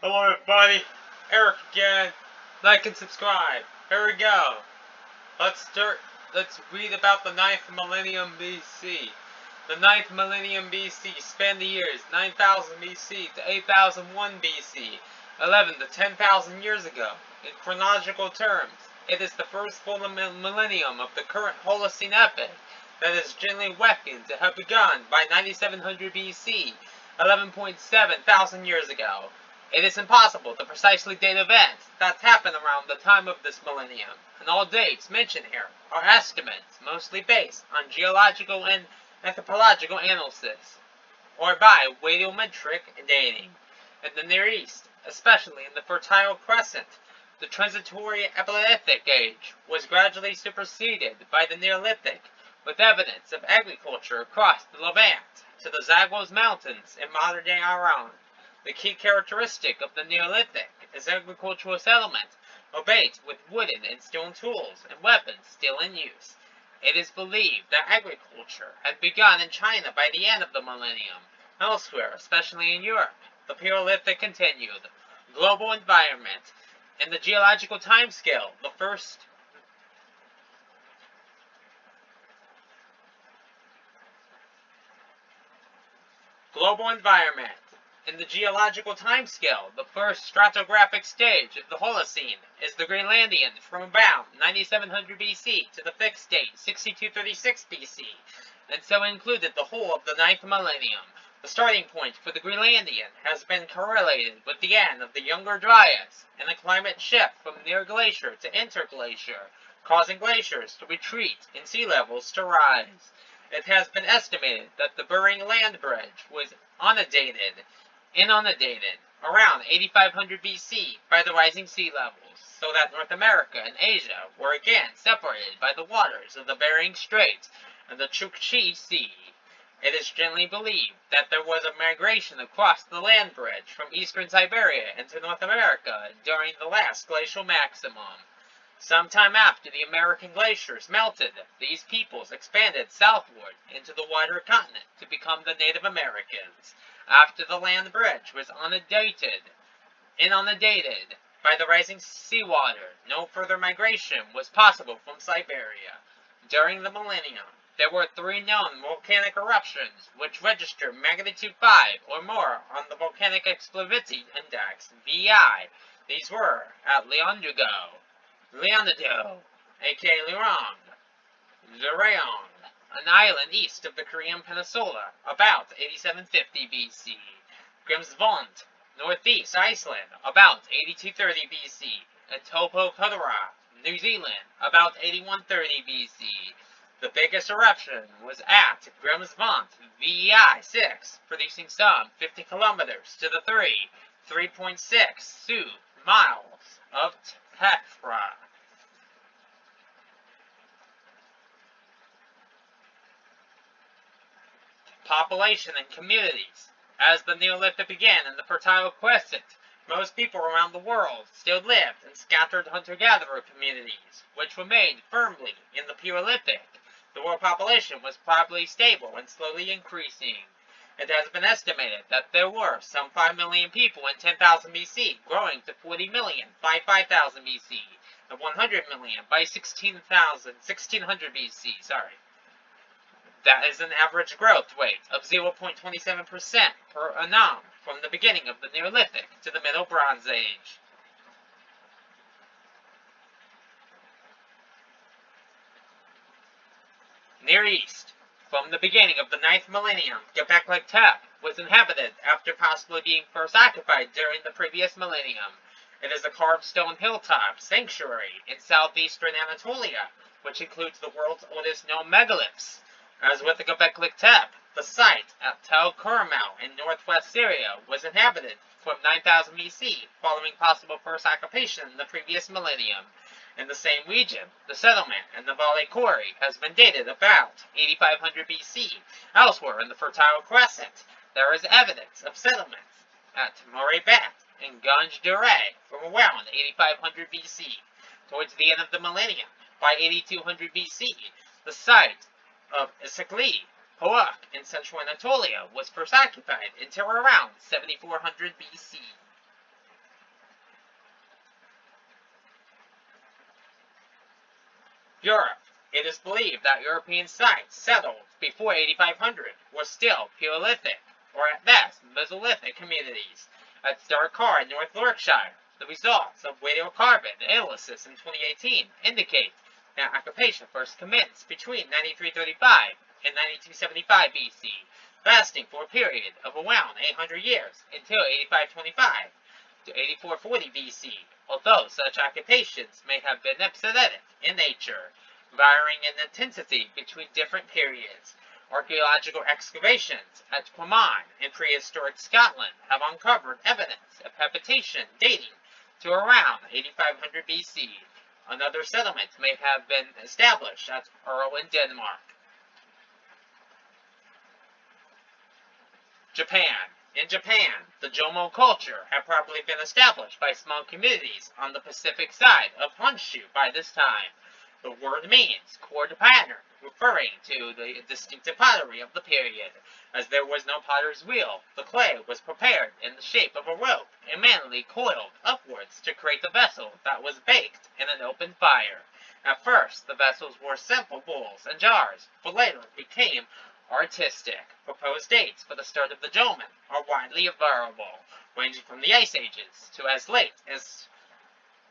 Hello everybody, Eric again. Like and subscribe. Here we go. Let's read about the ninth millennium BC. The ninth millennium BC spanned the years 9000 BC to 8001 BC, 11 to 10,000 years ago. In chronological terms, it is the first full millennium of the current Holocene epoch that is generally reckoned to have begun by 9700 BC, 11.7 thousand years ago. It is impossible to precisely date events that happened around the time of this millennium, and all dates mentioned here are estimates mostly based on geological and anthropological analysis, or by radiometric dating. In the Near East, especially in the Fertile Crescent, the transitory Epiphytic age was gradually superseded by the Neolithic, with evidence of agriculture across the Levant to the Zagros Mountains in modern-day Iran. The key characteristic of the Neolithic is agricultural settlement, albeit with wooden and stone tools and weapons still in use. It is believed that agriculture had begun in China by the end of the millennium. Elsewhere, especially in Europe, the Paleolithic continued. Global environment. In the geological timescale, the first global environment. In the geological timescale, the first stratigraphic stage of the Holocene is the Greenlandian from about 9700 BC to the fixed stage 6236 BC, and so included the whole of the ninth millennium. The starting point for the Greenlandian has been correlated with the end of the Younger Dryas and a climate shift from near glacier to interglacier, causing glaciers to retreat and sea levels to rise. It has been estimated that the Bering Land Bridge was inundated around 8500 BC by the rising sea levels, so that North America and Asia were again separated by the waters of the Bering Strait and the Chukchi Sea. It is generally believed that there was a migration across the land bridge from eastern Siberia into North America during the last glacial maximum. Sometime after the American glaciers melted, these peoples expanded southward into the wider continent to become the Native Americans. After the land bridge was inundated by the rising seawater, no further migration was possible from Siberia. During the millennium, there were 3 known volcanic eruptions which registered magnitude 5 or more on the Volcanic Explosivity Index, VI. These were at Leonido, aka Lirong, Zhejiang, an island east of the Korean peninsula, about 8750 BC. Grimsvund, northeast Iceland, about 8230 BC. And Topokudera, New Zealand, about 8130 BC. The biggest eruption was at Grimsvund, VEI 6, producing some 50 kilometers to the 3.6 miles of tephra. Population and communities. As the Neolithic began in the Fertile Crescent, most people around the world still lived in scattered hunter-gatherer communities, which remained firmly in the Paleolithic. The world population was probably stable and slowly increasing. It has been estimated that there were some 5 million people in 10,000 BC, growing to 40 million by 5000 BC, and 100 million by 1600 BC. That is an average growth rate of 0.27% per annum from the beginning of the Neolithic to the Middle Bronze Age. Near East. From the beginning of the ninth millennium, Göbekli Tepe was inhabited after possibly being first occupied during the previous millennium. It is a carved stone hilltop sanctuary in southeastern Anatolia, which includes the world's oldest known megaliths. As with the Göbekli Tepe, the site at Tel Kurmau in northwest Syria was inhabited from 9000 BC, following possible first occupation in the previous millennium. In the same region, the settlement in the Vale Quarry has been dated about 8500 BC. Elsewhere in the Fertile Crescent, there is evidence of settlements at Morebet and Ganj Dere from around 8500 BC. Towards the end of the millennium, by 8200 BC, the site of Isikli, Hoak in central Anatolia was first occupied until around 7400 BC. Europe. It is believed that European sites settled before 8500 were still Paleolithic, or at best Mesolithic communities. At Darkar in North Yorkshire, the results of radiocarbon analysis in 2018 indicate that occupation first commenced between 9335 and 9275 BC, lasting for a period of around 800 years until 8525 to 8440 BC, although such occupations may have been episodic in nature, varying in intensity between different periods. Archaeological excavations at Quamon in prehistoric Scotland have uncovered evidence of habitation dating to around 8500 BC. Another settlement may have been established at Earl in Denmark. Japan. In Japan, the Jomo culture had probably been established by small communities on the Pacific side of Honshu by this time. The word means cord pattern, referring to the distinctive pottery of the period. As there was no potter's wheel, the clay was prepared in the shape of a rope and manually coiled upwards to create a vessel that was baked in an open fire. At first, the vessels were simple bowls and jars, but later became artistic. Proposed dates for the start of the Jomon are widely variable, ranging from the Ice Ages to as late as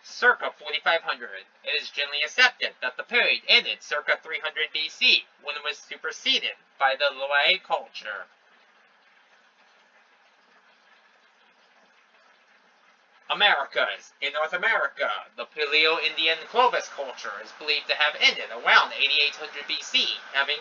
circa 4500. It is generally accepted that the period ended circa 300 BC, when it was superseded by the Loire culture. Americas. In North America, the Paleo-Indian Clovis culture is believed to have ended around 8800 BC, having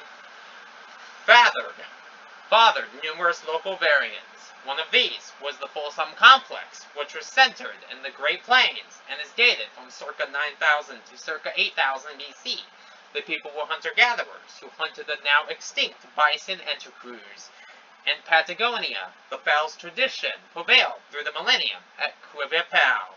fathered numerous local variants. One of these was the Folsom Complex, which was centered in the Great Plains and is dated from circa 9000 to circa 8000 BC. The people were hunter-gatherers who hunted the now extinct bison entercruise. In Patagonia, the Fowls tradition prevailed through the millennium at Quivavao.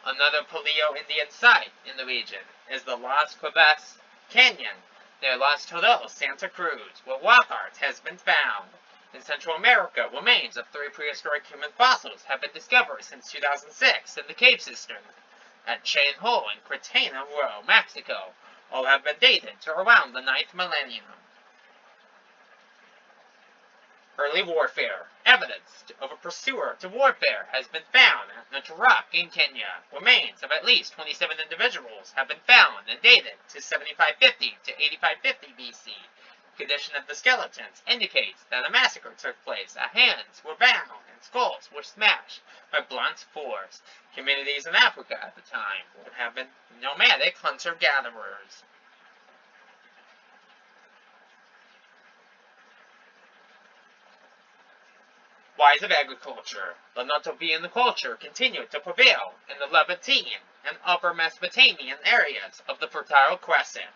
Another Paleo-Indian site in the region is the Las Cuevas Canyon near Las Todos, Santa Cruz, where rock art has been found. In Central America, remains of 3 prehistoric human fossils have been discovered since 2006 in the cave system at Chain Hole in Quintana Roo, Mexico. All have been dated to around the 9th millennium. Early warfare. Evidence of a pursuer to warfare has been found at Natarak in Kenya. Remains of at least 27 individuals have been found and dated to 7550 to 8550 BC. Condition of the skeletons indicates that a massacre took place. Hands were bound and skulls were smashed by blunt force. Communities in Africa at the time would have been nomadic hunter-gatherers. Rise of agriculture. The Natovian culture continued to prevail in the Levantine and Upper Mesopotamian areas of the Fertile Crescent,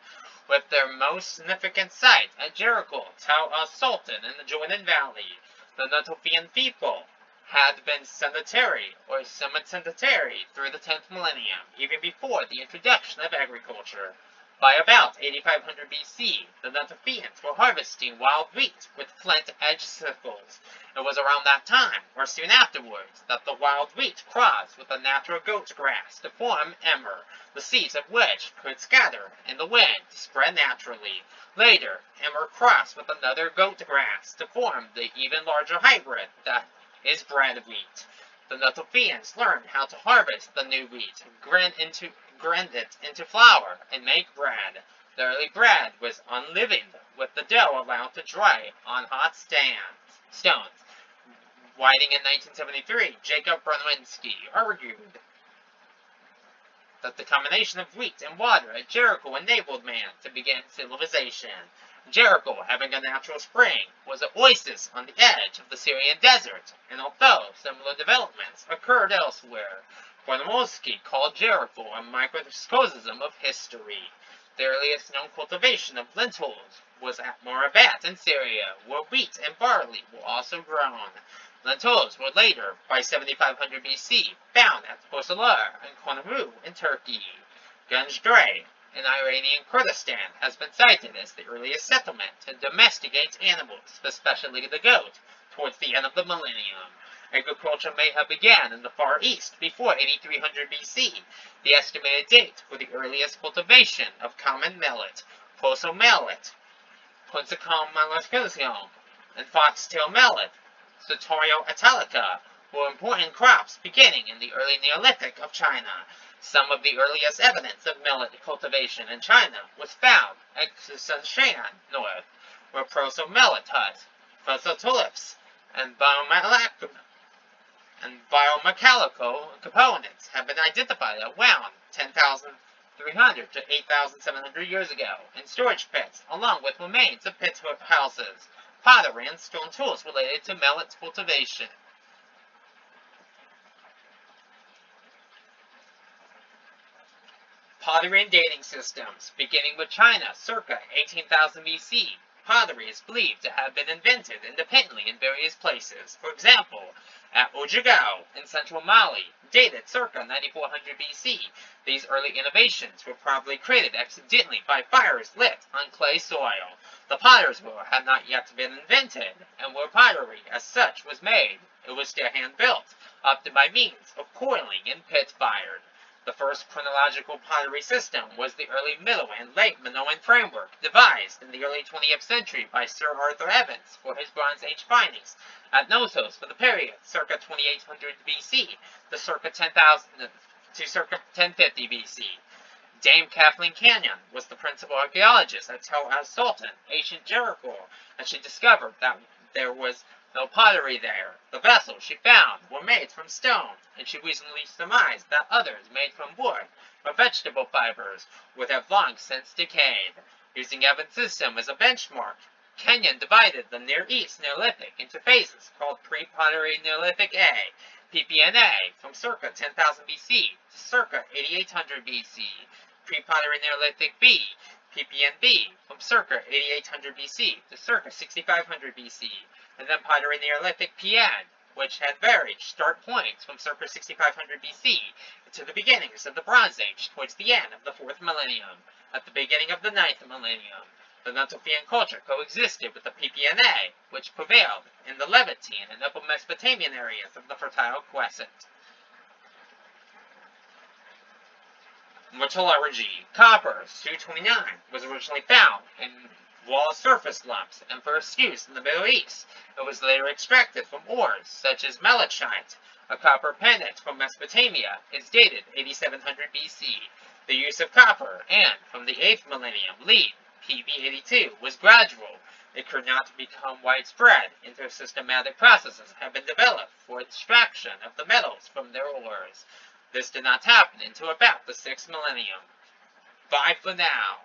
with their most significant site at Jericho, Tell al-Sultan in the Jordan Valley. The Natovian people had been sedentary or semi-sedentary through the 10th millennium, even before the introduction of agriculture. By about 8500 BC, the Natovians were harvesting wild wheat with flint-edged sickles. It was around that time, or soon afterwards, that the wild wheat crossed with the natural goat grass to form emmer, the seeds of which could scatter in the wind to spread naturally. Later, emmer crossed with another goat grass to form the even larger hybrid that is bread wheat. The Natovians learned how to harvest the new wheat, grind it into flour, and make bread. The early bread was unleavened, with the dough allowed to dry on hot stones. Writing in 1973, Jacob Bernwinski argued that the combination of wheat and water at Jericho enabled man to begin civilization. Jericho, having a natural spring, was an oasis on the edge of the Syrian desert, and although similar developments occurred elsewhere, Bernwinski called Jericho a microcosm of history. The earliest known cultivation of lentils was at Morabat in Syria, where wheat and barley were also grown. Lentils were later, by 7500 BC, found at Bursalar and Konaru in Turkey. Ganjdre in Iranian Kurdistan has been cited as the earliest settlement to domesticate animals, especially the goat, towards the end of the millennium. Agriculture may have begun in the Far East before 8300 BC. The estimated date for the earliest cultivation of common millet, Proso millet, Punsicum malacosium, and foxtail millet, Sartorio italica, were important crops beginning in the early Neolithic of China. Some of the earliest evidence of millet cultivation in China was found at Sichuan north, where Proso millet huts, Proso tulips, and biomechanical components have been identified around 10,300 to 8,700 years ago in storage pits, along with remains of pit houses, pottery, and stone tools related to millet cultivation. Pottery and dating systems. Beginning with China, circa 18,000 BC, pottery is believed to have been invented independently in various places. For example, at Ojigao in central Mali, dated circa 9400 BC. These early innovations were probably created accidentally by fires lit on clay soil. The potter's wheel had not yet been invented, and where pottery as such was made, it was still hand-built, often by means of coiling and pit-fired. The first chronological pottery system was the early Middle and late Minoan framework, devised in the early 20th century by Sir Arthur Evans for his Bronze Age findings at Knossos for the period circa 2800 BC to circa 1050 BC. Dame Kathleen Canyon was the principal archaeologist at Tel al-Sultan, ancient Jericho, and she discovered that there was no pottery there. The vessels she found were made from stone, and she reasonably surmised that others made from wood or vegetable fibers would have long since decayed. Using Evans' system as a benchmark, Kenyon divided the Near East Neolithic into phases called Pre-Pottery Neolithic A, PPNA, from circa 10,000 BC to circa 8800 BC, Pre-Pottery Neolithic B, PPNB, from circa 8800 BC to circa 6500 BC, and then Pottery Neolithic PN, which had varied start points from circa 6500 BC to the beginnings of the Bronze Age towards the end of the 4th millennium. At the beginning of the 9th millennium, the Natufian culture coexisted with the PPNA, which prevailed in the Levantine and Upper Mesopotamian areas of the Fertile Crescent. Metallurgy. Copper, Su-29, was originally found in wall surface lumps and first used in the Middle East. It was later extracted from ores such as malachite. A copper pendant from Mesopotamia is dated 8700 BC. The use of copper and, from the 8th millennium, lead, PB82, was gradual. It could not become widespread until systematic processes have been developed for extraction of the metals from their ores. This did not happen until about the 6th millennium. Bye for now.